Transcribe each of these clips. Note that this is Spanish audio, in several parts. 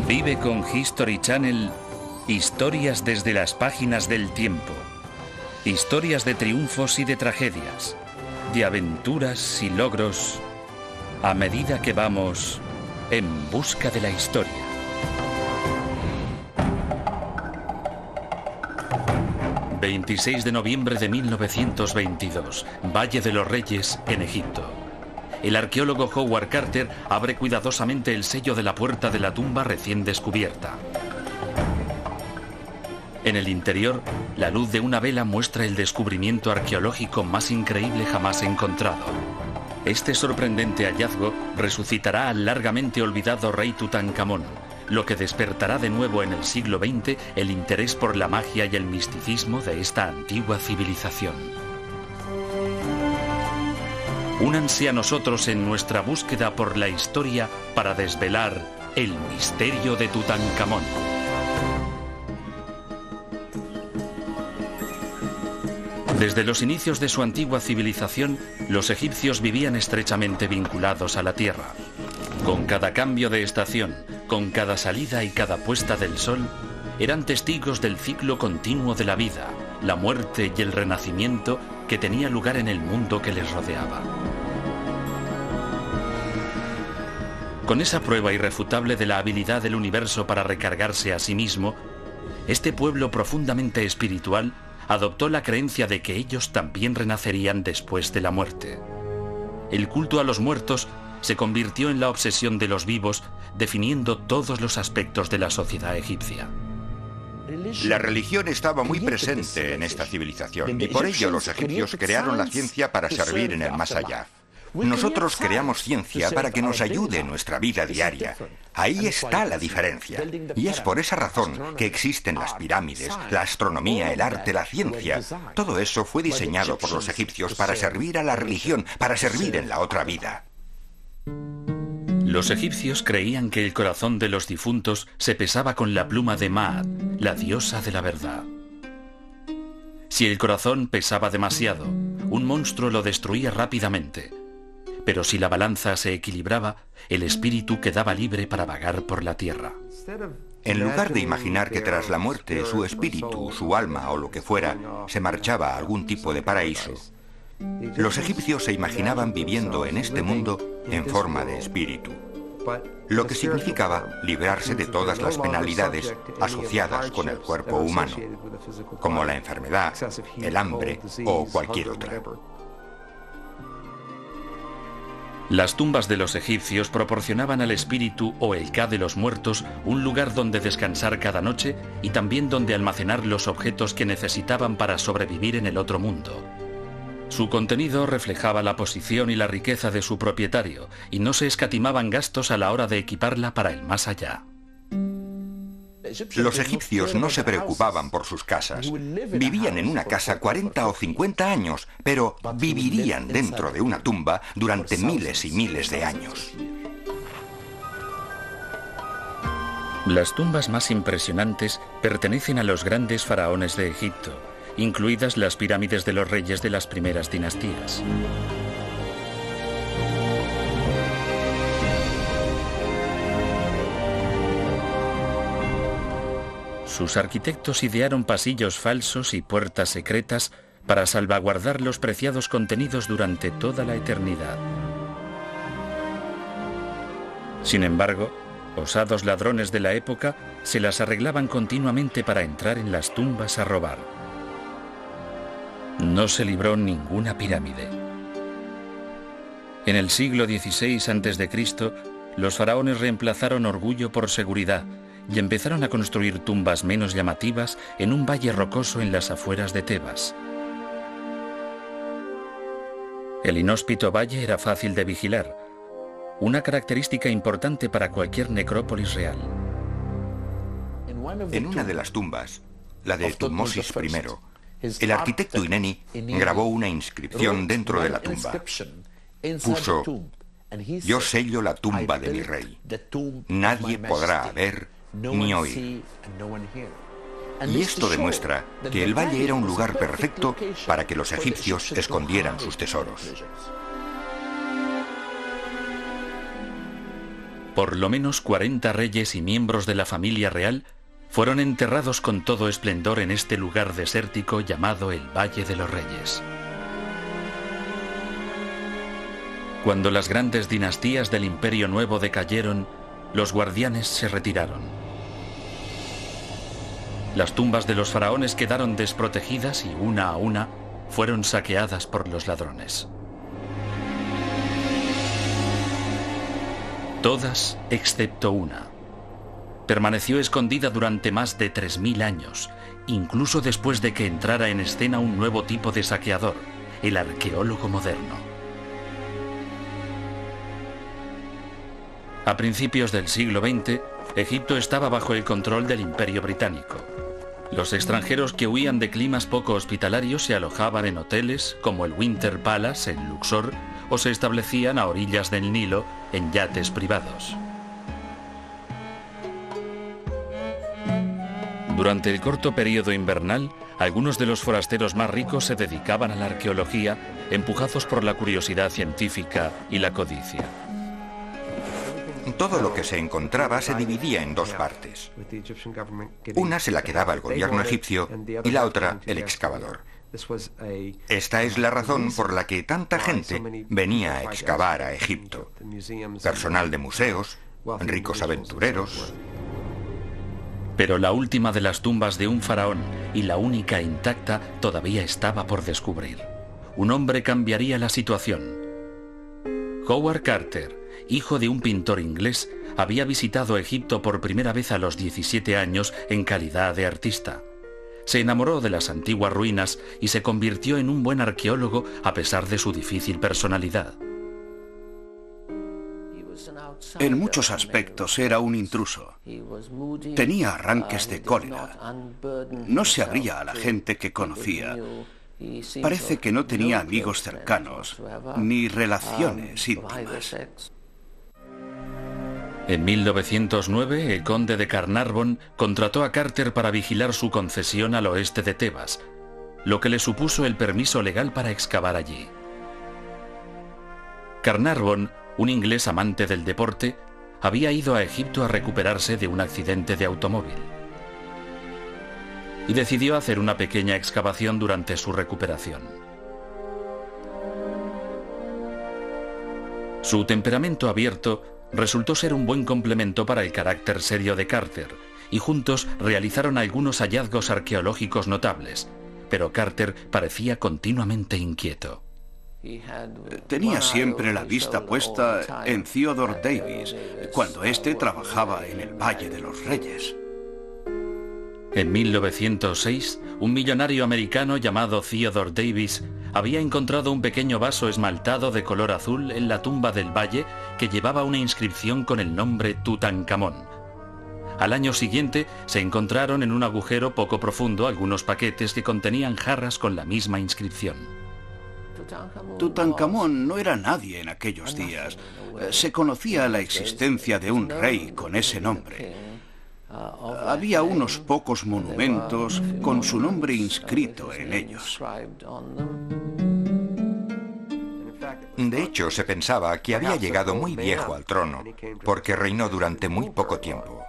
Vive con History Channel historias desde las páginas del tiempo. Historias de triunfos y de tragedias, de aventuras y logros, a medida que vamos en busca de la historia. ...26 de noviembre de 1922... Valle de los Reyes, en Egipto. El arqueólogo Howard Carter abre cuidadosamente el sello de la puerta de la tumba recién descubierta. En el interior, la luz de una vela muestra el descubrimiento arqueológico más increíble jamás encontrado. Este sorprendente hallazgo resucitará al largamente olvidado rey Tutankamón, lo que despertará de nuevo en el siglo XX el interés por la magia y el misticismo de esta antigua civilización. Únanse a nosotros en nuestra búsqueda por la historia para desvelar el misterio de Tutankamón. Desde los inicios de su antigua civilización, los egipcios vivían estrechamente vinculados a la tierra. Con cada cambio de estación, con cada salida y cada puesta del sol, eran testigos del ciclo continuo de la vida, la muerte y el renacimiento que tenía lugar en el mundo que les rodeaba. Con esa prueba irrefutable de la habilidad del universo para recargarse a sí mismo, este pueblo profundamente espiritual adoptó la creencia de que ellos también renacerían después de la muerte. El culto a los muertos se convirtió en la obsesión de los vivos, definiendo todos los aspectos de la sociedad egipcia. La religión estaba muy presente en esta civilización y por ello los egipcios crearon la ciencia para servir en el más allá. Nosotros creamos ciencia para que nos ayude en nuestra vida diaria. Ahí está la diferencia. Y es por esa razón que existen las pirámides, la astronomía, el arte, la ciencia. Todo eso fue diseñado por los egipcios para servir a la religión, para servir en la otra vida. Los egipcios creían que el corazón de los difuntos se pesaba con la pluma de Maat, la diosa de la verdad. Si el corazón pesaba demasiado, un monstruo lo destruía rápidamente. Pero si la balanza se equilibraba, el espíritu quedaba libre para vagar por la tierra. En lugar de imaginar que tras la muerte su espíritu, su alma o lo que fuera, se marchaba a algún tipo de paraíso, los egipcios se imaginaban viviendo en este mundo en forma de espíritu, lo que significaba librarse de todas las penalidades asociadas con el cuerpo humano, como la enfermedad, el hambre o cualquier otra. Las tumbas de los egipcios proporcionaban al espíritu o el Ka de los muertos un lugar donde descansar cada noche y también donde almacenar los objetos que necesitaban para sobrevivir en el otro mundo. Su contenido reflejaba la posición y la riqueza de su propietario y no se escatimaban gastos a la hora de equiparla para el más allá. Los egipcios no se preocupaban por sus casas. Vivían en una casa 40 o 50 años, pero vivirían dentro de una tumba durante miles y miles de años. Las tumbas más impresionantes pertenecen a los grandes faraones de Egipto, incluidas las pirámides de los reyes de las primeras dinastías. Sus arquitectos idearon pasillos falsos y puertas secretas para salvaguardar los preciados contenidos durante toda la eternidad. Sin embargo, osados ladrones de la época se las arreglaban continuamente para entrar en las tumbas a robar. No se libró ninguna pirámide. En el siglo XVI a.C., los faraones reemplazaron orgullo por seguridad y empezaron a construir tumbas menos llamativas en un valle rocoso en las afueras de Tebas. El inhóspito valle era fácil de vigilar, una característica importante para cualquier necrópolis real. En una de las tumbas, la de Tutmosis I, el arquitecto Ineni grabó una inscripción dentro de la tumba. Puso: "Yo sello la tumba de mi rey. Nadie podrá ver ni oír". Y esto demuestra que el valle era un lugar perfecto para que los egipcios escondieran sus tesoros. Por lo menos 40 reyes y miembros de la familia real fueron enterrados con todo esplendor en este lugar desértico llamado el Valle de los Reyes. Cuando las grandes dinastías del Imperio Nuevo decayeron, los guardianes se retiraron. Las tumbas de los faraones quedaron desprotegidas y una a una fueron saqueadas por los ladrones. Todas excepto una. Permaneció escondida durante más de 3000 años, incluso después de que entrara en escena un nuevo tipo de saqueador, el arqueólogo moderno. A principios del siglo XX, Egipto estaba bajo el control del Imperio Británico. Los extranjeros que huían de climas poco hospitalarios se alojaban en hoteles como el Winter Palace en Luxor o se establecían a orillas del Nilo en yates privados. Durante el corto periodo invernal, algunos de los forasteros más ricos se dedicaban a la arqueología, empujados por la curiosidad científica y la codicia. Todo lo que se encontraba se dividía en dos partes. Una se la quedaba el gobierno egipcio y la otra el excavador. Esta es la razón por la que tanta gente venía a excavar a Egipto. Personal de museos, ricos aventureros. Pero la última de las tumbas de un faraón y la única intacta todavía estaba por descubrir. Un hombre cambiaría la situación. Howard Carter, hijo de un pintor inglés, había visitado Egipto por primera vez a los 17 años en calidad de artista. Se enamoró de las antiguas ruinas y se convirtió en un buen arqueólogo a pesar de su difícil personalidad. En muchos aspectos era un intruso. Tenía arranques de cólera. No se abría a la gente que conocía. Parece que no tenía amigos cercanos, ni relaciones íntimas. En 1909, el conde de Carnarvon contrató a Carter para vigilar su concesión al oeste de Tebas, lo que le supuso el permiso legal para excavar allí. Carnarvon, un inglés amante del deporte, había ido a Egipto a recuperarse de un accidente de automóvil y decidió hacer una pequeña excavación durante su recuperación. Su temperamento abierto resultó ser un buen complemento para el carácter serio de Carter, y juntos realizaron algunos hallazgos arqueológicos notables, pero Carter parecía continuamente inquieto. Tenía siempre la vista puesta en Theodore Davis, cuando éste trabajaba en el Valle de los Reyes. En 1906, un millonario americano llamado Theodore Davis había encontrado un pequeño vaso esmaltado de color azul en la tumba del valle que llevaba una inscripción con el nombre Tutankamón. Al año siguiente se encontraron en un agujero poco profundo algunos paquetes que contenían jarras con la misma inscripción. Tutankamón no era nadie en aquellos días. Se conocía la existencia de un rey con ese nombre. Había unos pocos monumentos con su nombre inscrito en ellos. De hecho, se pensaba que había llegado muy viejo al trono, porque reinó durante muy poco tiempo.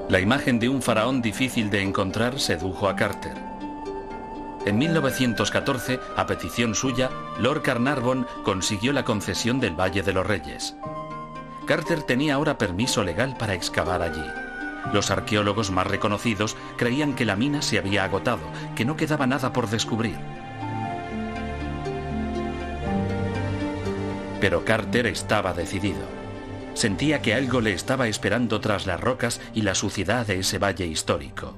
La imagen de un faraón difícil de encontrar sedujo a Carter. En 1914, a petición suya, Lord Carnarvon consiguió la concesión del Valle de los Reyes. Carter tenía ahora permiso legal para excavar allí. Los arqueólogos más reconocidos creían que la mina se había agotado, que no quedaba nada por descubrir. Pero Carter estaba decidido. Sentía que algo le estaba esperando tras las rocas y la suciedad de ese valle histórico.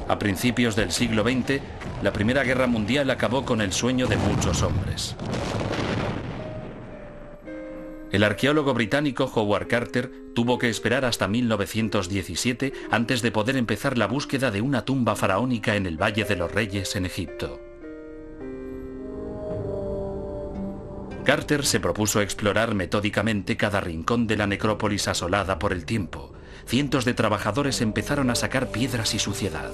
A principios del siglo XX, la Primera Guerra Mundial acabó con el sueño de muchos hombres. El arqueólogo británico Howard Carter tuvo que esperar hasta 1917 antes de poder empezar la búsqueda de una tumba faraónica en el Valle de los Reyes en Egipto. Carter se propuso explorar metódicamente cada rincón de la necrópolis asolada por el tiempo. Cientos de trabajadores empezaron a sacar piedras y suciedad.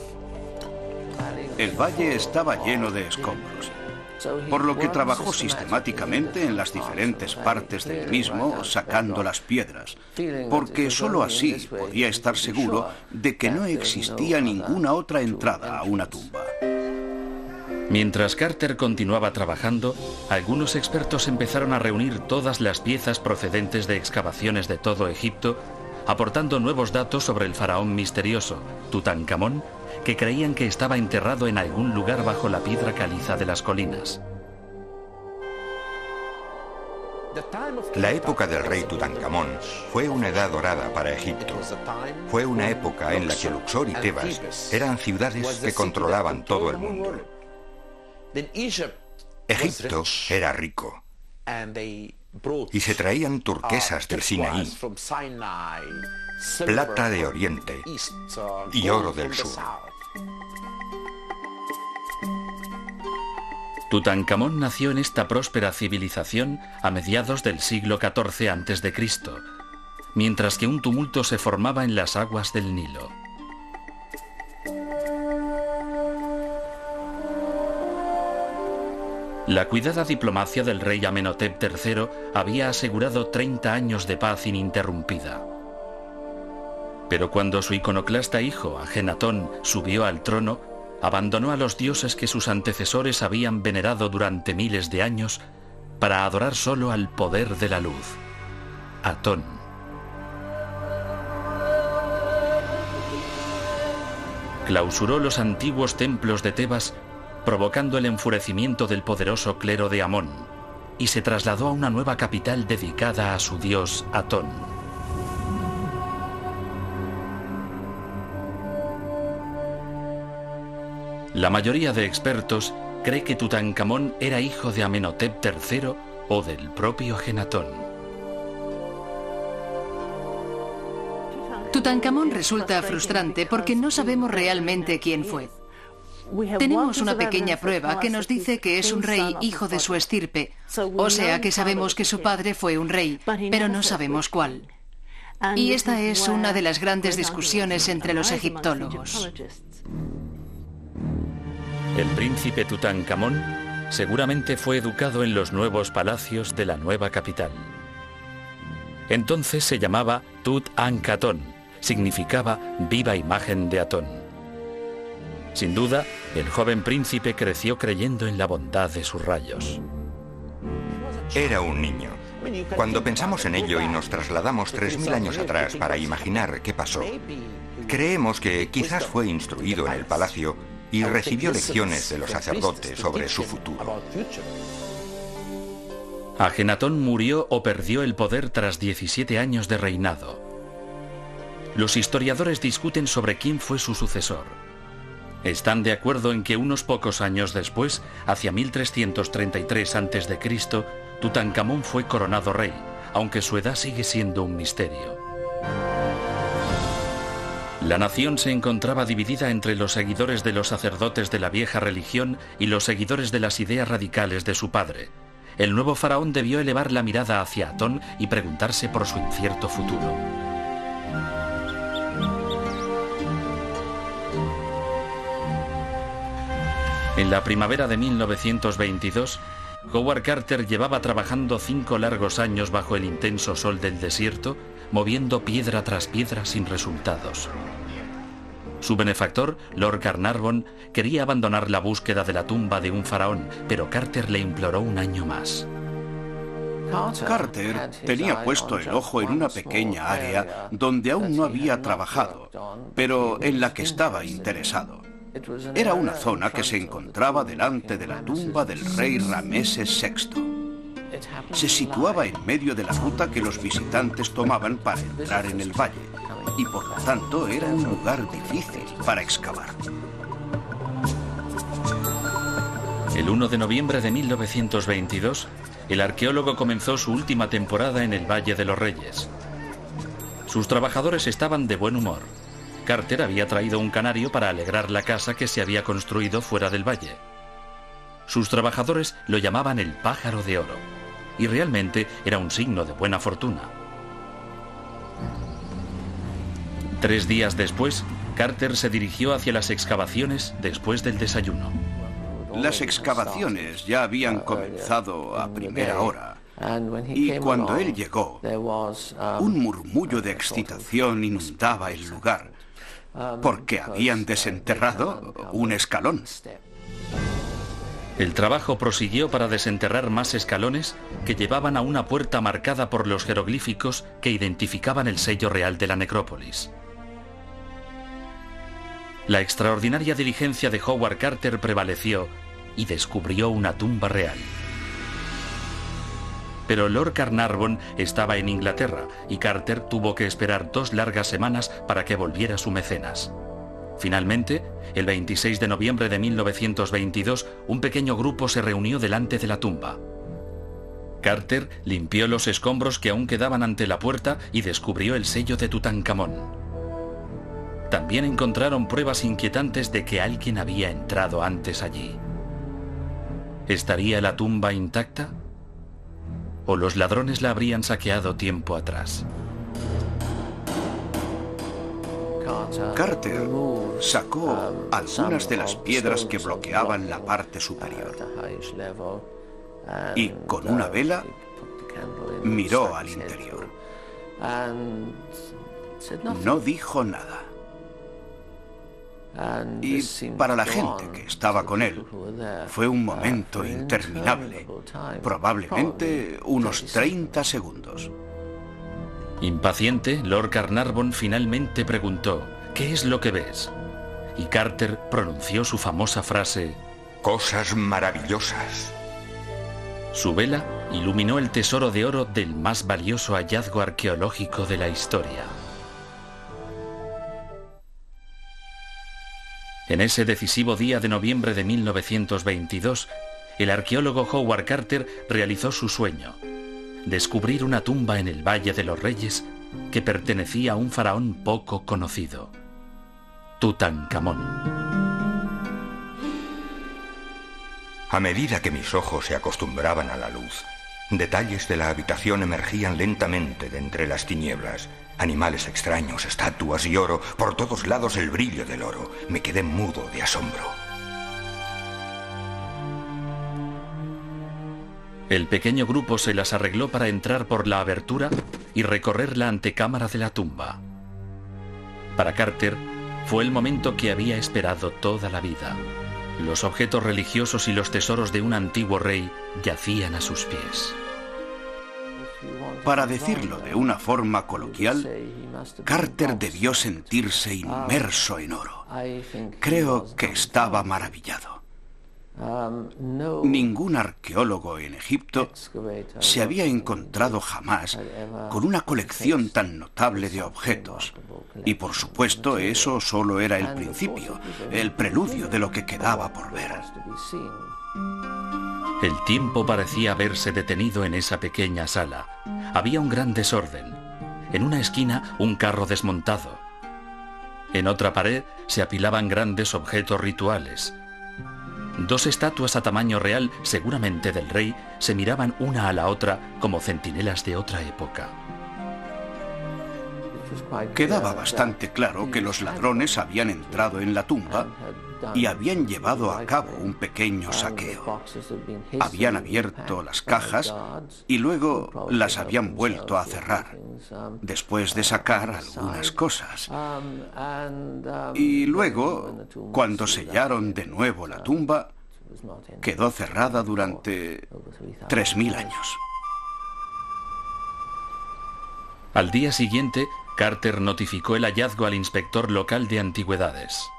El valle estaba lleno de escombros. por lo que trabajó sistemáticamente en las diferentes partes del mismo, sacando las piedras, porque solo así podía estar seguro de que no existía ninguna otra entrada a una tumba. Mientras Carter continuaba trabajando, algunos expertos empezaron a reunir todas las piezas procedentes de excavaciones de todo Egipto, aportando nuevos datos sobre el faraón misterioso, Tutankamón, que creían que estaba enterrado en algún lugar bajo la piedra caliza de las colinas. La época del rey Tutankamón fue una edad dorada para Egipto. Fue una época en la que Luxor y Tebas eran ciudades que controlaban todo el mundo. Egipto era rico y se traían turquesas del Sinaí, plata de Oriente y oro del Sur. Tutankamón nació en esta próspera civilización a mediados del siglo XIV a.C., mientras que un tumulto se formaba en las aguas del Nilo. La cuidada diplomacia del rey Amenhotep III había asegurado 30 años de paz ininterrumpida. Pero cuando su iconoclasta hijo, Ajenatón, subió al trono, abandonó a los dioses que sus antecesores habían venerado durante miles de años para adorar solo al poder de la luz, Atón. Clausuró los antiguos templos de Tebas, provocando el enfurecimiento del poderoso clero de Amón, y se trasladó a una nueva capital dedicada a su dios Atón. La mayoría de expertos cree que Tutankamón era hijo de Amenhotep III o del propio Ajenatón. Tutankamón resulta frustrante porque no sabemos realmente quién fue. Tenemos una pequeña prueba que nos dice que es un rey hijo de su estirpe, o sea que sabemos que su padre fue un rey, pero no sabemos cuál. Y esta es una de las grandes discusiones entre los egiptólogos. El príncipe Tutankamón seguramente fue educado en los nuevos palacios de la nueva capital. Entonces se llamaba Tut-Ankatón, significaba viva imagen de Atón. Sin duda, el joven príncipe creció creyendo en la bondad de sus rayos. Era un niño. Cuando pensamos en ello y nos trasladamos 3000 años atrás para imaginar qué pasó, creemos que quizás fue instruido en el palacio y recibió lecciones de los sacerdotes sobre su futuro. Ajenatón murió o perdió el poder tras 17 años de reinado. Los historiadores discuten sobre quién fue su sucesor. Están de acuerdo en que unos pocos años después, hacia 1333 a.C., Tutankamón fue coronado rey, aunque su edad sigue siendo un misterio. La nación se encontraba dividida entre los seguidores de los sacerdotes de la vieja religión y los seguidores de las ideas radicales de su padre. El nuevo faraón debió elevar la mirada hacia Atón y preguntarse por su incierto futuro. En la primavera de 1922, Howard Carter llevaba trabajando 5 largos años bajo el intenso sol del desierto, moviendo piedra tras piedra sin resultados. Su benefactor, Lord Carnarvon, quería abandonar la búsqueda de la tumba de un faraón, pero Carter le imploró un año más. Carter tenía puesto el ojo en una pequeña área donde aún no había trabajado, pero en la que estaba interesado. Era una zona que se encontraba delante de la tumba del rey Rameses VI. Se situaba en medio de la ruta que los visitantes tomaban para entrar en el valle, y por lo tanto era un lugar difícil para excavar. El 1 de noviembre de 1922, el arqueólogo comenzó su última temporada en el Valle de los Reyes. Sus trabajadores estaban de buen humor. Carter había traído un canario para alegrar la casa que se había construido fuera del valle. Sus trabajadores lo llamaban el pájaro de oro, y realmente era un signo de buena fortuna. 3 días después, Carter se dirigió hacia las excavaciones después del desayuno. Las excavaciones ya habían comenzado a primera hora. Y cuando él llegó, un murmullo de excitación inundaba el lugar, porque habían desenterrado un escalón. El trabajo prosiguió para desenterrar más escalones que llevaban a una puerta marcada por los jeroglíficos que identificaban el sello real de la necrópolis. La extraordinaria diligencia de Howard Carter prevaleció y descubrió una tumba real. Pero Lord Carnarvon estaba en Inglaterra y Carter tuvo que esperar 2 largas semanas para que volviera su mecenas. Finalmente, el 26 de noviembre de 1922, un pequeño grupo se reunió delante de la tumba. Carter limpió los escombros que aún quedaban ante la puerta y descubrió el sello de Tutankamón. También encontraron pruebas inquietantes de que alguien había entrado antes allí. ¿Estaría la tumba intacta? ¿O los ladrones la habrían saqueado tiempo atrás? Carter sacó algunas de las piedras que bloqueaban la parte superior y con una vela miró al interior. No dijo nada. Y para la gente que estaba con él, fue un momento interminable, probablemente unos 30 segundos. Impaciente, Lord Carnarvon finalmente preguntó: ¿qué es lo que ves? Y Carter pronunció su famosa frase: cosas maravillosas. Su vela iluminó el tesoro de oro del más valioso hallazgo arqueológico de la historia. En ese decisivo día de noviembre de 1922, el arqueólogo Howard Carter realizó su sueño: descubrir una tumba en el Valle de los Reyes que pertenecía a un faraón poco conocido, Tutankamón. A medida que mis ojos se acostumbraban a la luz, detalles de la habitación emergían lentamente de entre las tinieblas. Animales extraños, estatuas y oro, por todos lados el brillo del oro. Me quedé mudo de asombro. El pequeño grupo se las arregló para entrar por la abertura y recorrer la antecámara de la tumba. Para Carter, fue el momento que había esperado toda la vida. Los objetos religiosos y los tesoros de un antiguo rey yacían a sus pies. Para decirlo de una forma coloquial, Carter debió sentirse inmerso en oro. Creo que estaba maravillado. Ningún arqueólogo en Egipto se había encontrado jamás con una colección tan notable de objetos. Y por supuesto, eso solo era el principio, el preludio de lo que quedaba por ver. El tiempo parecía haberse detenido en esa pequeña sala. Había un gran desorden. En una esquina, un carro desmontado. En otra pared se apilaban grandes objetos rituales. 2 estatuas a tamaño real, seguramente del rey, se miraban una a la otra como centinelas de otra época. Quedaba bastante claro que los ladrones habían entrado en la tumba y habían llevado a cabo un pequeño saqueo. Habían abierto las cajas y luego las habían vuelto a cerrar, después de sacar algunas cosas. Y luego, cuando sellaron de nuevo la tumba, quedó cerrada durante 3000 años. Al día siguiente, Carter notificó el hallazgo al inspector local de antigüedades.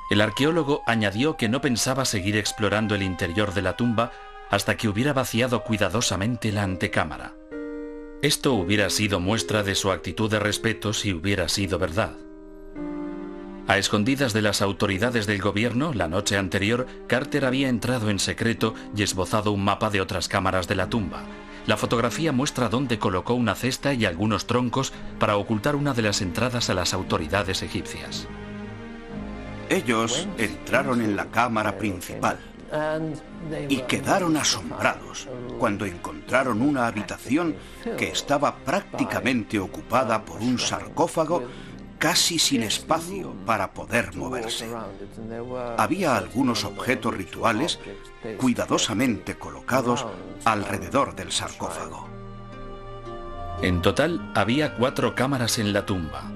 El arqueólogo añadió que no pensaba seguir explorando el interior de la tumba hasta que hubiera vaciado cuidadosamente la antecámara. Esto hubiera sido muestra de su actitud de respeto si hubiera sido verdad. A escondidas de las autoridades del gobierno, la noche anterior, Carter había entrado en secreto y esbozado un mapa de otras cámaras de la tumba. La fotografía muestra dónde colocó una cesta y algunos troncos para ocultar una de las entradas a las autoridades egipcias. Ellos entraron en la cámara principal y quedaron asombrados cuando encontraron una habitación que estaba prácticamente ocupada por un sarcófago casi sin espacio para poder moverse. Había algunos objetos rituales cuidadosamente colocados alrededor del sarcófago. En total, había 4 cámaras en la tumba.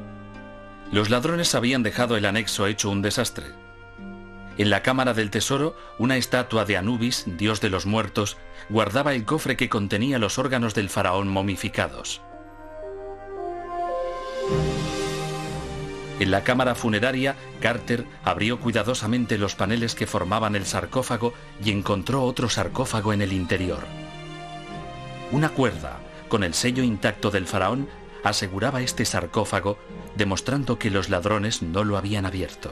Los ladrones habían dejado el anexo hecho un desastre. En la cámara del tesoro, una estatua de Anubis, dios de los muertos, guardaba el cofre que contenía los órganos del faraón momificados. En la cámara funeraria, Carter abrió cuidadosamente los paneles que formaban el sarcófago y encontró otro sarcófago en el interior. Una cuerda, con el sello intacto del faraón, aseguraba este sarcófago, demostrando que los ladrones no lo habían abierto.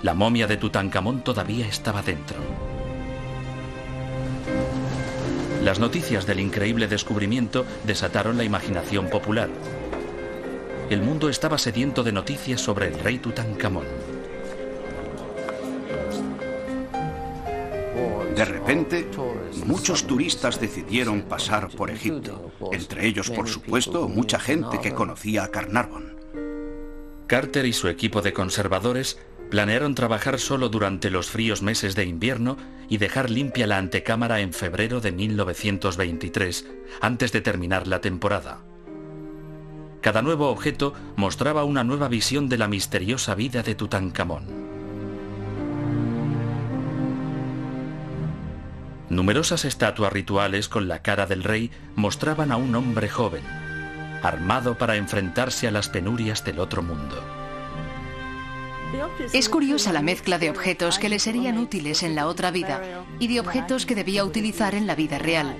La momia de Tutankamón todavía estaba dentro. Las noticias del increíble descubrimiento desataron la imaginación popular. El mundo estaba sediento de noticias sobre el rey Tutankamón. De repente, muchos turistas decidieron pasar por Egipto. Entre ellos, por supuesto, mucha gente que conocía a Carnarvon. Carter y su equipo de conservadores planearon trabajar solo durante los fríos meses de invierno y dejar limpia la antecámara en febrero de 1923, antes de terminar la temporada. Cada nuevo objeto mostraba una nueva visión de la misteriosa vida de Tutankamón. Numerosas estatuas rituales con la cara del rey mostraban a un hombre joven, armado para enfrentarse a las penurias del otro mundo. Es curiosa la mezcla de objetos que le serían útiles en la otra vida y de objetos que debía utilizar en la vida real.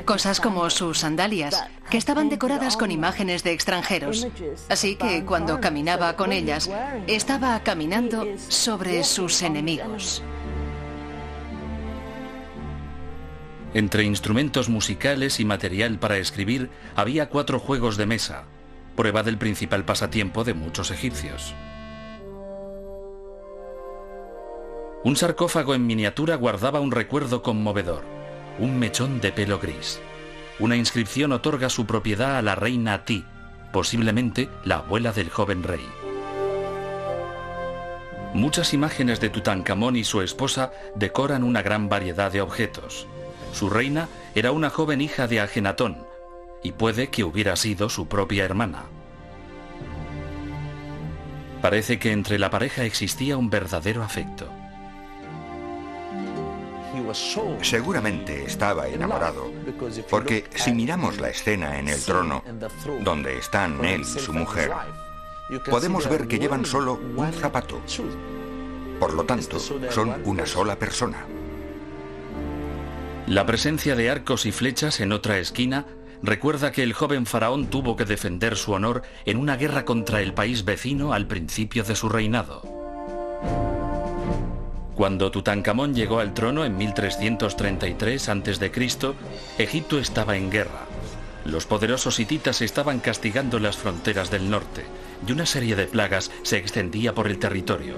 Cosas como sus sandalias, que estaban decoradas con imágenes de extranjeros. Así que cuando caminaba con ellas, estaba caminando sobre sus enemigos. Entre instrumentos musicales y material para escribir, había 4 juegos de mesa, prueba del principal pasatiempo de muchos egipcios. Un sarcófago en miniatura guardaba un recuerdo conmovedor, un mechón de pelo gris. Una inscripción otorga su propiedad a la reina Ti, posiblemente la abuela del joven rey. Muchas imágenes de Tutankamón y su esposa decoran una gran variedad de objetos. Su reina era una joven hija de Ajenatón, y puede que hubiera sido su propia hermana. Parece que entre la pareja existía un verdadero afecto. Seguramente estaba enamorado, porque si miramos la escena en el trono, donde están él y su mujer, podemos ver que llevan solo un zapato. Por lo tanto, son una sola persona. La presencia de arcos y flechas en otra esquina recuerda que el joven faraón tuvo que defender su honor en una guerra contra el país vecino al principio de su reinado. Cuando Tutankamón llegó al trono en 1333 a.C., Egipto estaba en guerra. Los poderosos hititas estaban castigando las fronteras del norte y una serie de plagas se extendía por el territorio.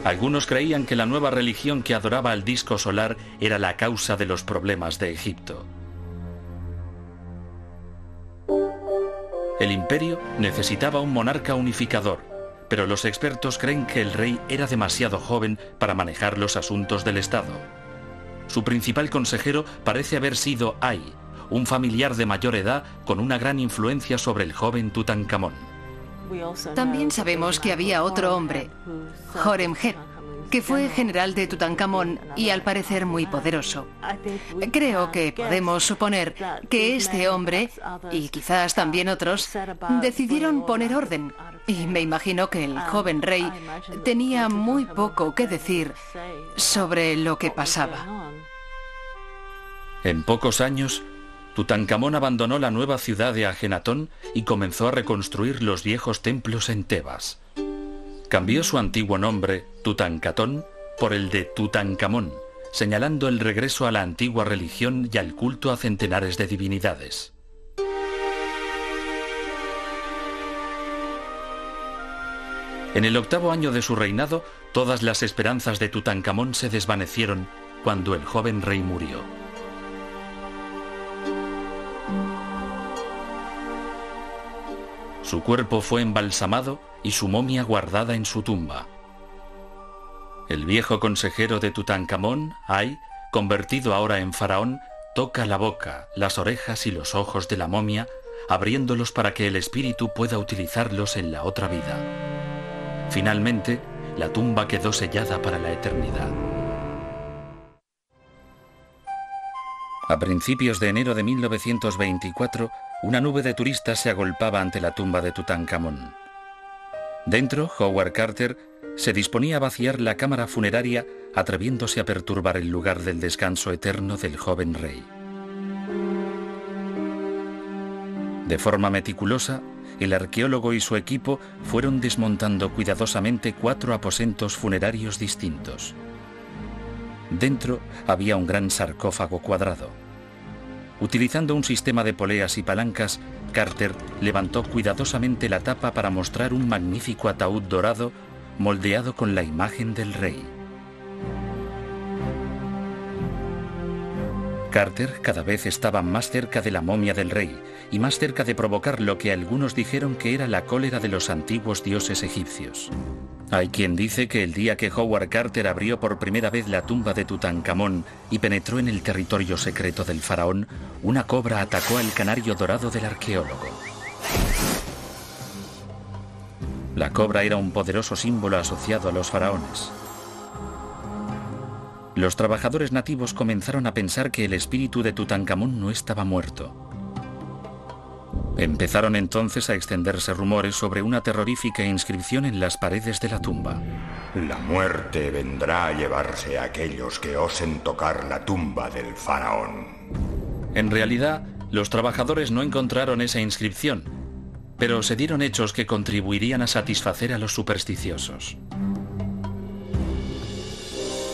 Algunos creían que la nueva religión que adoraba al disco solar era la causa de los problemas de Egipto. El imperio necesitaba un monarca unificador, pero los expertos creen que el rey era demasiado joven para manejar los asuntos del Estado. Su principal consejero parece haber sido Ay, un familiar de mayor edad con una gran influencia sobre el joven Tutankamón. También sabemos que había otro hombre, Horemheb, que fue general de Tutankamón y al parecer muy poderoso. Creo que podemos suponer que este hombre, y quizás también otros, decidieron poner orden. Y me imagino que el joven rey tenía muy poco que decir sobre lo que pasaba. En pocos años, Tutankamón abandonó la nueva ciudad de Ajenatón y comenzó a reconstruir los viejos templos en Tebas. Cambió su antiguo nombre, Tutankatón, por el de Tutankamón, señalando el regreso a la antigua religión y al culto a centenares de divinidades. En el 8º año de su reinado, todas las esperanzas de Tutankamón se desvanecieron cuando el joven rey murió. Su cuerpo fue embalsamado y su momia guardada en su tumba. El viejo consejero de Tutankamón, Ay, convertido ahora en faraón, toca la boca, las orejas y los ojos de la momia, abriéndolos para que el espíritu pueda utilizarlos en la otra vida. Finalmente, la tumba quedó sellada para la eternidad. A principios de enero de 1924, una nube de turistas se agolpaba ante la tumba de Tutankamón. Dentro, Howard Carter se disponía a vaciar la cámara funeraria, atreviéndose a perturbar el lugar del descanso eterno del joven rey. De forma meticulosa, el arqueólogo y su equipo fueron desmontando cuidadosamente 4 aposentos funerarios distintos. Dentro había un gran sarcófago cuadrado. Utilizando un sistema de poleas y palancas, Carter levantó cuidadosamente la tapa para mostrar un magnífico ataúd dorado moldeado con la imagen del rey. Carter cada vez estaba más cerca de la momia del rey y más cerca de provocar lo que algunos dijeron que era la cólera de los antiguos dioses egipcios. Hay quien dice que el día que Howard Carter abrió por primera vez la tumba de Tutankamón y penetró en el territorio secreto del faraón, una cobra atacó al canario dorado del arqueólogo. La cobra era un poderoso símbolo asociado a los faraones. Los trabajadores nativos comenzaron a pensar que el espíritu de Tutankamón no estaba muerto. Empezaron entonces a extenderse rumores sobre una terrorífica inscripción en las paredes de la tumba. La muerte vendrá a llevarse a aquellos que osen tocar la tumba del faraón. En realidad, los trabajadores no encontraron esa inscripción, pero se dieron hechos que contribuirían a satisfacer a los supersticiosos.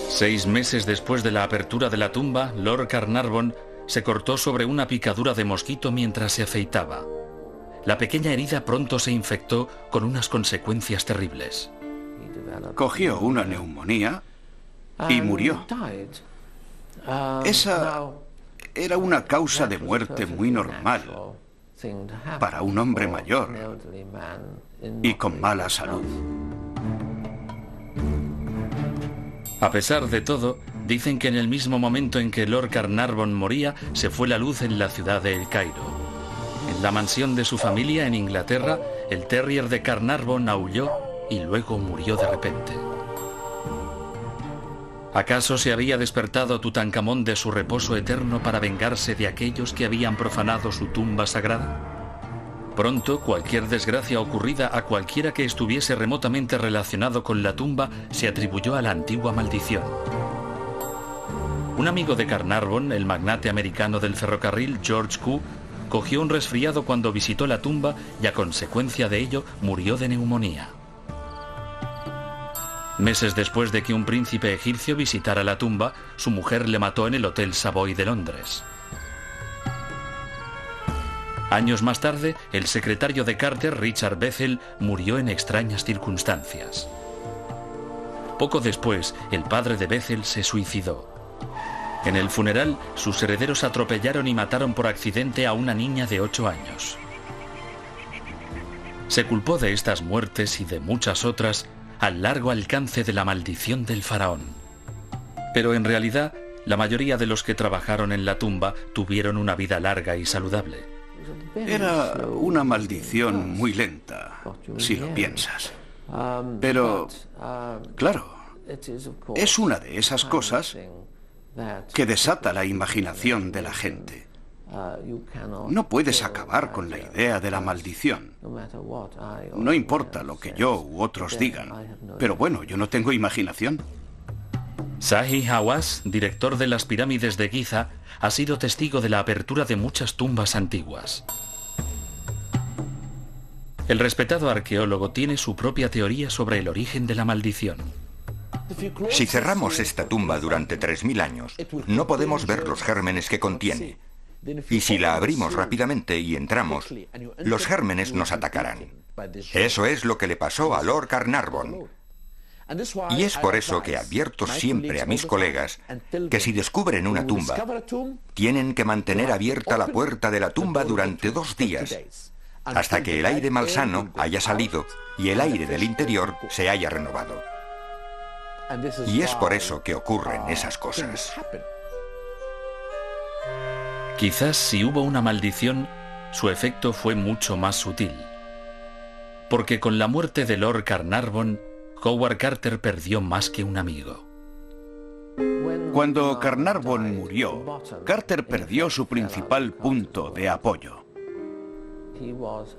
6 meses después de la apertura de la tumba, Lord Carnarvon se cortó sobre una picadura de mosquito mientras se afeitaba. La pequeña herida pronto se infectó con unas consecuencias terribles. Cogió una neumonía y murió. Esa era una causa de muerte muy normal para un hombre mayor y con mala salud. A pesar de todo, dicen que en el mismo momento en que Lord Carnarvon moría, se fue la luz en la ciudad de El Cairo. En la mansión de su familia en Inglaterra, el terrier de Carnarvon aulló y luego murió de repente. ¿Acaso se había despertado Tutankamón de su reposo eterno para vengarse de aquellos que habían profanado su tumba sagrada? Pronto, cualquier desgracia ocurrida a cualquiera que estuviese remotamente relacionado con la tumba se atribuyó a la antigua maldición. Un amigo de Carnarvon, el magnate americano del ferrocarril George Q, cogió un resfriado cuando visitó la tumba y a consecuencia de ello murió de neumonía. Meses después de que un príncipe egipcio visitara la tumba, su mujer le mató en el Hotel Savoy de Londres. Años más tarde, el secretario de Carter, Richard Bethel, murió en extrañas circunstancias. Poco después, el padre de Bethel se suicidó. En el funeral, sus herederos atropellaron y mataron por accidente a una niña de 8 años. Se culpó de estas muertes y de muchas otras al largo alcance de la maldición del faraón. Pero en realidad, la mayoría de los que trabajaron en la tumba tuvieron una vida larga y saludable. Era una maldición muy lenta, si lo piensas. Pero, claro, es una de esas cosas que desata la imaginación de la gente. No puedes acabar con la idea de la maldición. No importa lo que yo u otros digan, pero bueno, yo no tengo imaginación. Zahi Hawass, director de las pirámides de Giza, ha sido testigo de la apertura de muchas tumbas antiguas. El respetado arqueólogo tiene su propia teoría sobre el origen de la maldición. Si cerramos esta tumba durante 3000 años, no podemos ver los gérmenes que contiene. Y si la abrimos rápidamente y entramos, los gérmenes nos atacarán. Eso es lo que le pasó a Lord Carnarvon. Y es por eso que advierto siempre a mis colegas que si descubren una tumba, tienen que mantener abierta la puerta de la tumba durante 2 días hasta que el aire malsano haya salido y el aire del interior se haya renovado. Y es por eso que ocurren esas cosas. Quizás si hubo una maldición, su efecto fue mucho más sutil. Porque con la muerte de Lord Carnarvon, Howard Carter perdió más que un amigo. Cuando Carnarvon murió, Carter perdió su principal punto de apoyo.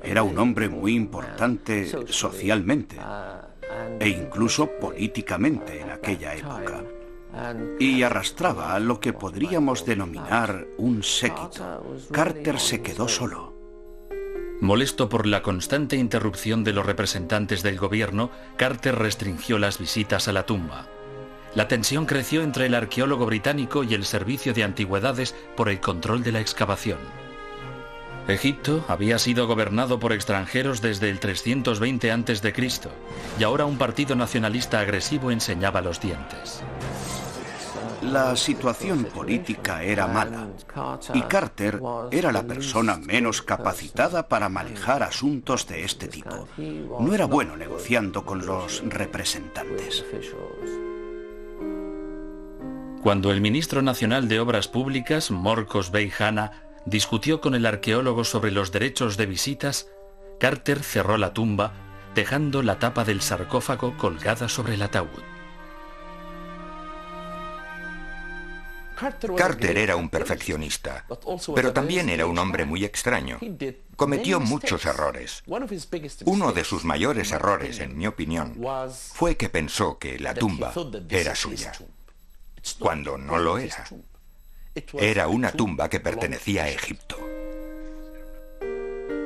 Era un hombre muy importante socialmente e incluso políticamente en aquella época. Y arrastraba a lo que podríamos denominar un séquito. Carter se quedó solo. Molesto por la constante interrupción de los representantes del gobierno, Carter restringió las visitas a la tumba. La tensión creció entre el arqueólogo británico y el servicio de antigüedades por el control de la excavación. Egipto había sido gobernado por extranjeros desde el 320 a.C. y ahora un partido nacionalista agresivo enseñaba los dientes. La situación política era mala y Carter era la persona menos capacitada para manejar asuntos de este tipo. No era bueno negociando con los representantes. Cuando el ministro nacional de Obras Públicas, Morcos Bey Hanna, discutió con el arqueólogo sobre los derechos de visitas, Carter cerró la tumba, dejando la tapa del sarcófago colgada sobre el ataúd. Carter era un perfeccionista, pero también era un hombre muy extraño. Cometió muchos errores. Uno de sus mayores errores, en mi opinión, fue que pensó que la tumba era suya, cuando no lo era. Era una tumba que pertenecía a Egipto.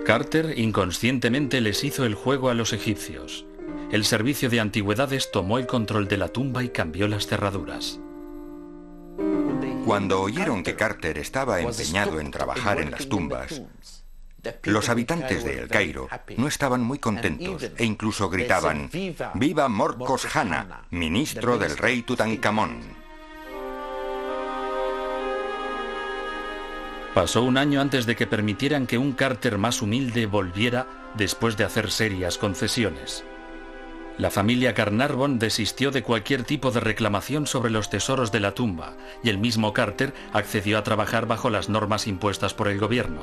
Carter inconscientemente les hizo el juego a los egipcios. El servicio de antigüedades tomó el control de la tumba y cambió las cerraduras. Cuando oyeron que Carter estaba empeñado en trabajar en las tumbas, los habitantes de El Cairo no estaban muy contentos e incluso gritaban: «¡Viva Morcos Hanna, ministro del rey Tutankamón!». Pasó un año antes de que permitieran que un Carter más humilde volviera después de hacer serias concesiones. La familia Carnarvon desistió de cualquier tipo de reclamación sobre los tesoros de la tumba y el mismo Carter accedió a trabajar bajo las normas impuestas por el gobierno.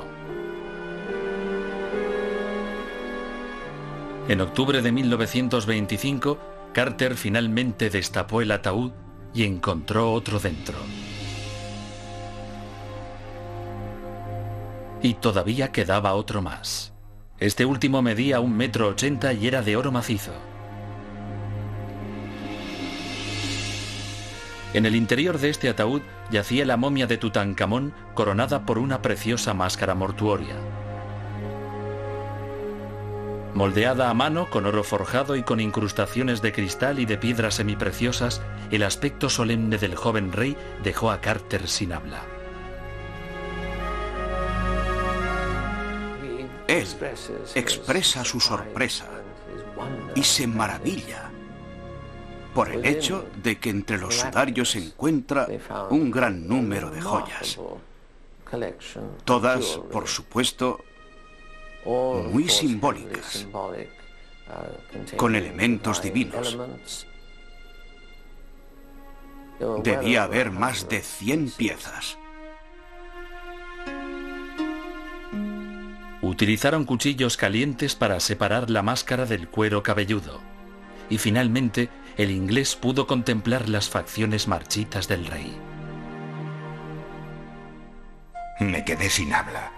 En octubre de 1925, Carter finalmente destapó el ataúd y encontró otro dentro. Y todavía quedaba otro más. Este último medía 1,80 m y era de oro macizo. En el interior de este ataúd yacía la momia de Tutankamón coronada por una preciosa máscara mortuoria. Moldeada a mano con oro forjado y con incrustaciones de cristal y de piedras semipreciosas, el aspecto solemne del joven rey dejó a Carter sin habla. Él expresa su sorpresa y se maravilla por el hecho de que entre los sudarios se encuentra un gran número de joyas. Todas, por supuesto, muy simbólicas, con elementos divinos. Debía haber más de 100 piezas. Utilizaron cuchillos calientes para separar la máscara del cuero cabelludo. Y finalmente, el inglés pudo contemplar las facciones marchitas del rey. Me quedé sin habla.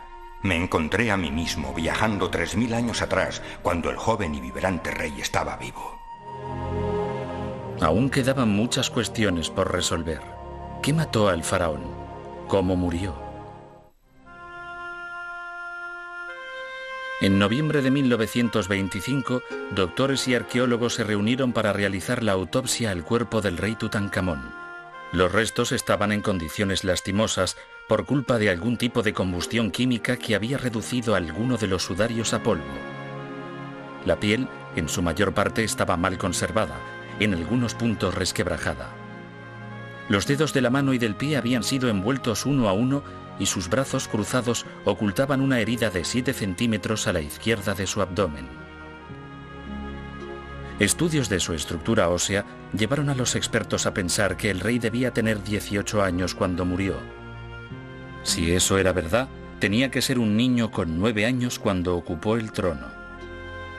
Me encontré a mí mismo viajando 3000 años atrás, cuando el joven y vibrante rey estaba vivo. Aún quedaban muchas cuestiones por resolver. ¿Qué mató al faraón? ¿Cómo murió? En noviembre de 1925, doctores y arqueólogos se reunieron para realizar la autopsia al cuerpo del rey Tutankamón. Los restos estaban en condiciones lastimosas por culpa de algún tipo de combustión química que había reducido alguno de los sudarios a polvo. La piel, en su mayor parte, estaba mal conservada, en algunos puntos resquebrajada. Los dedos de la mano y del pie habían sido envueltos uno a uno y sus brazos cruzados ocultaban una herida de 7 centímetros a la izquierda de su abdomen. Estudios de su estructura ósea llevaron a los expertos a pensar que el rey debía tener 18 años cuando murió. Si eso era verdad, tenía que ser un niño con 9 años cuando ocupó el trono.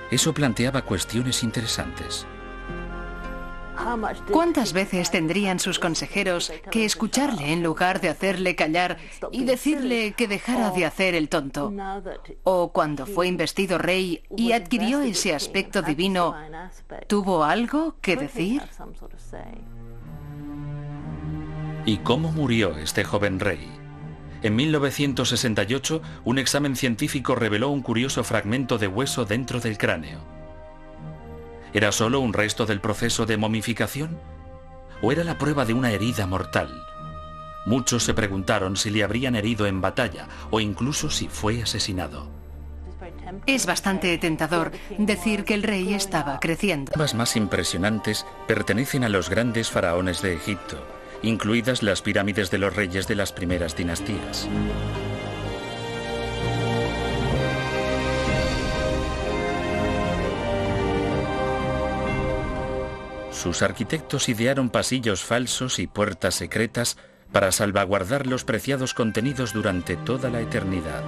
Eso planteaba cuestiones interesantes. ¿Cuántas veces tendrían sus consejeros que escucharle en lugar de hacerle callar y decirle que dejara de hacer el tonto? O cuando fue investido rey y adquirió ese aspecto divino, ¿tuvo algo que decir? ¿Y cómo murió este joven rey? En 1968, un examen científico reveló un curioso fragmento de hueso dentro del cráneo. ¿Era solo un resto del proceso de momificación? ¿O era la prueba de una herida mortal? Muchos se preguntaron si le habrían herido en batalla o incluso si fue asesinado. Es bastante tentador decir que el rey estaba creciendo. Las más impresionantes pertenecen a los grandes faraones de Egipto, incluidas las pirámides de los reyes de las primeras dinastías. Sus arquitectos idearon pasillos falsos y puertas secretas para salvaguardar los preciados contenidos durante toda la eternidad.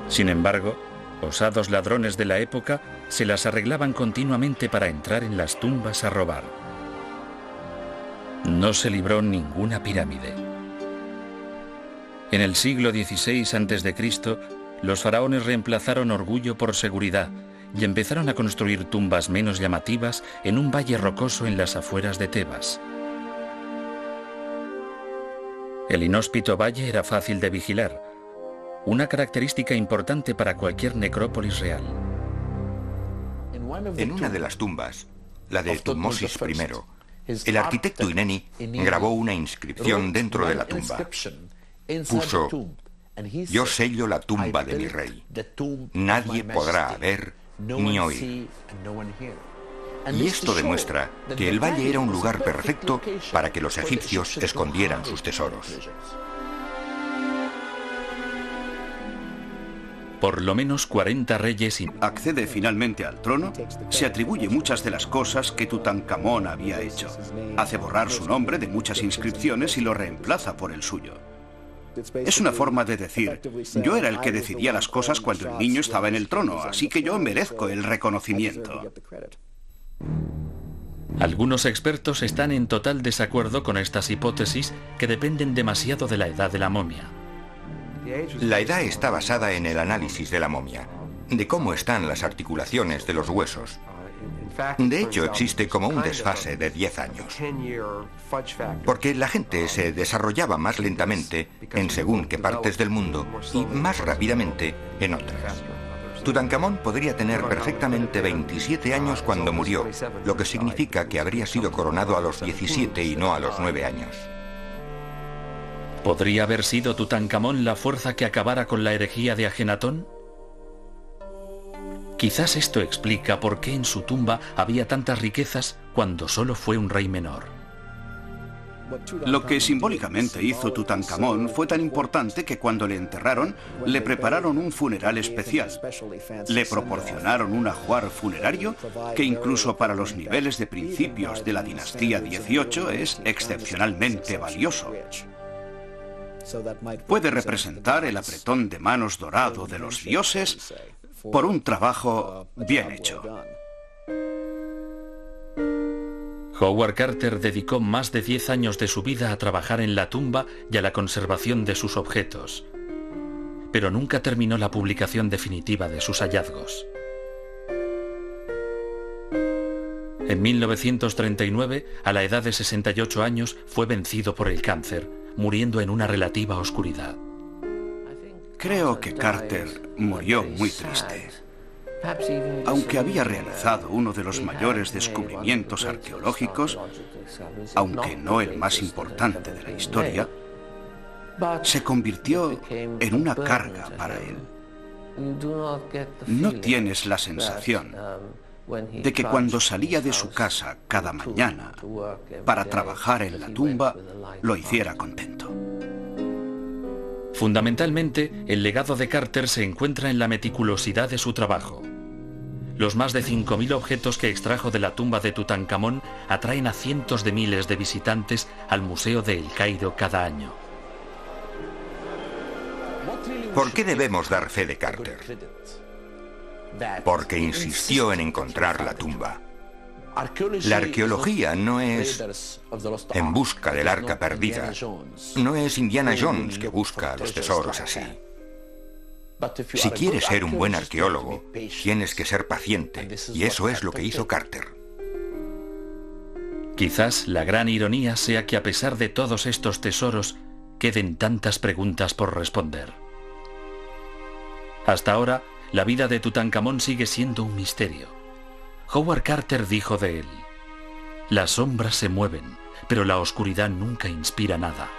Sin embargo, osados ladrones de la época se las arreglaban continuamente para entrar en las tumbas a robar. No se libró ninguna pirámide. En el siglo XVI a.C., los faraones reemplazaron orgullo por seguridad y empezaron a construir tumbas menos llamativas en un valle rocoso en las afueras de Tebas. El inhóspito valle era fácil de vigilar, una característica importante para cualquier necrópolis real. En una de las tumbas, la de Tutmosis I, el arquitecto Ineni grabó una inscripción dentro de la tumba. Puso: "Yo sello la tumba de mi rey. Nadie podrá ver ni oír". Y esto demuestra que el valle era un lugar perfecto para que los egipcios escondieran sus tesoros. Por lo menos 40 reyes accede finalmente al trono, se atribuye muchas de las cosas que Tutankamón había hecho. Hace borrar su nombre de muchas inscripciones y lo reemplaza por el suyo. Es una forma de decir: yo era el que decidía las cosas cuando el niño estaba en el trono, así que yo merezco el reconocimiento. Algunos expertos están en total desacuerdo con estas hipótesis que dependen demasiado de la edad de la momia. La edad está basada en el análisis de la momia, de cómo están las articulaciones de los huesos. De hecho, existe como un desfase de 10 años, porque la gente se desarrollaba más lentamente en según qué partes del mundo y más rápidamente en otras. Tutankamón podría tener perfectamente 27 años cuando murió, lo que significa que habría sido coronado a los 17 y no a los 9 años. ¿Podría haber sido Tutankamón la fuerza que acabara con la herejía de Ajenatón? Quizás esto explica por qué en su tumba había tantas riquezas cuando solo fue un rey menor. Lo que simbólicamente hizo Tutankamón fue tan importante que cuando le enterraron, le prepararon un funeral especial. Le proporcionaron un ajuar funerario que incluso para los niveles de principios de la dinastía XVIII es excepcionalmente valioso. Puede representar el apretón de manos dorado de los dioses por un trabajo bien hecho. Howard Carter dedicó más de 10 años de su vida a trabajar en la tumba y a la conservación de sus objetos, pero nunca terminó la publicación definitiva de sus hallazgos. En 1939, a la edad de 68 años, fue vencido por el cáncer, muriendo en una relativa oscuridad. Creo que Carter murió muy triste. Aunque había realizado uno de los mayores descubrimientos arqueológicos, aunque no el más importante de la historia, se convirtió en una carga para él. No tienes la sensación de que cuando salía de su casa cada mañana para trabajar en la tumba, lo hiciera contento. Fundamentalmente, el legado de Carter se encuentra en la meticulosidad de su trabajo. Los más de 5.000 objetos que extrajo de la tumba de Tutankamón atraen a cientos de miles de visitantes al Museo de El Cairo cada año. ¿Por qué debemos dar fe de Carter? Porque insistió en encontrar la tumba. La arqueología no es en busca del arca perdida. No es Indiana Jones que busca los tesoros así. Si quieres ser un buen arqueólogo, tienes que ser paciente, y eso es lo que hizo Carter. Quizás la gran ironía sea que a pesar de todos estos tesoros, queden tantas preguntas por responder. Hasta ahora, la vida de Tutankamón sigue siendo un misterio. Howard Carter dijo de él: las sombras se mueven, pero la oscuridad nunca inspira nada.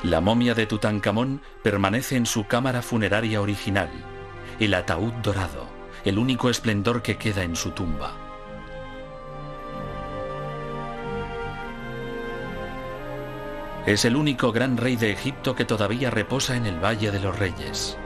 La momia de Tutankamón permanece en su cámara funeraria original, el ataúd dorado, el único esplendor que queda en su tumba. Es el único gran rey de Egipto que todavía reposa en el Valle de los Reyes.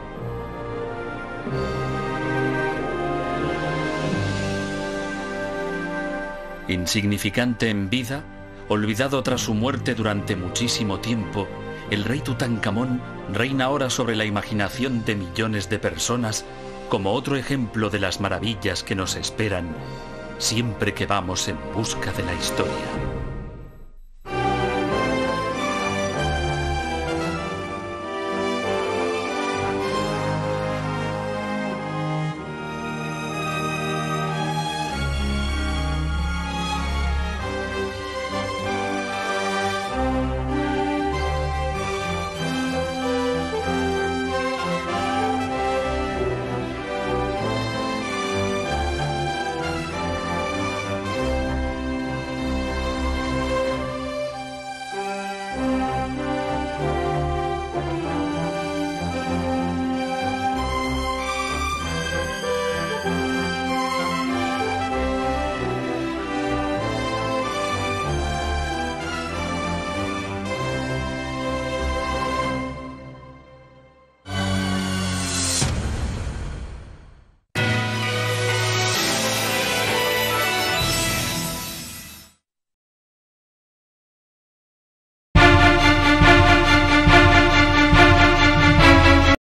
Insignificante en vida, olvidado tras su muerte durante muchísimo tiempo, el rey Tutankamón reina ahora sobre la imaginación de millones de personas como otro ejemplo de las maravillas que nos esperan siempre que vamos en busca de la historia.